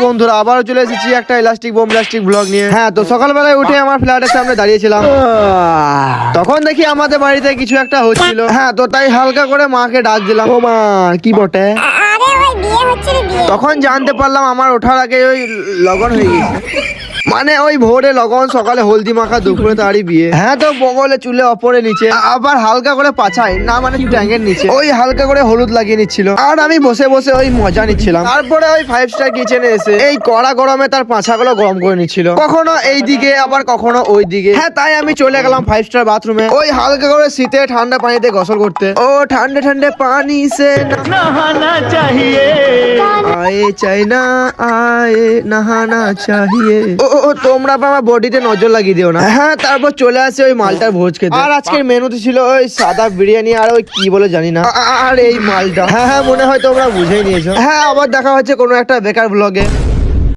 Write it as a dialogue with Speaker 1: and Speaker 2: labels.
Speaker 1: বন্ধুরা আবারও চলে এসেছি একটা ইলাস্টিক বোম ব্লাস্টিক ব্লগ নিয়ে। হ্যাঁ, তো সকালবেলায় উঠে আমার ফ্ল্যাটের সামনে দাঁড়িয়েছিলাম, তখন দেখি আমাদের বাড়িতে কিছু একটা হচ্ছিল। হ্যাঁ, তো তাই হালকা করে মাকে ডাক দিলাম, ও মা কি বটে। তখন জানতে পারলাম আমার ওঠার আগে ওই লগন হয়ে গেছে, মানে ওই ভোরে লগন, সকালে হলদি মাখা, দুপুরে তারই বিয়ে। হ্যাঁ, তো বগলে চুলে অপরে নিচে, আবার হালকা করে পাছায় না, মানে ট্যাঙ্গের নিচে ওই হালকা করে হলুদ লাগিয়ে নিচ্ছিল, আর আমি বসে বসে ওই মজা নিচ্ছিলাম। তারপরে ওই 5 স্টার কিচেনে এসে এই কড়া গরমে তার পাছাগুলো গরম করে নিচ্ছিল, কখনো এই দিকে আবার কখনো ওই দিকে। হ্যাঁ, তাই আমি চলে গেলাম 5 স্টার বাথরুমে ওই হালকা করে শীতে ঠান্ডা পানিতে গোসল করতে। ও ঠান্ডা ঠান্ডা পানি সে নহানা চাহিয়ে, আয়ে চাই না আয়ে নহানা চাহিয়ে। ও তোমরা আমার বডিতে নজর লাগিয়ে দিও না। হ্যাঁ, তারপর চলে আসে ওই মালটার ভোজ খেতে। আর আজকের মেনুতে ছিল ওই সাদা বিরিয়ানি আর ওই কি বলে জানি না, আর এই মালটা। হ্যাঁ, মনে হয় তোমরা বুঝেই নিয়েছো। হ্যাঁ, আবার দেখা হচ্ছে কোনো একটা বেকার ব্লগে।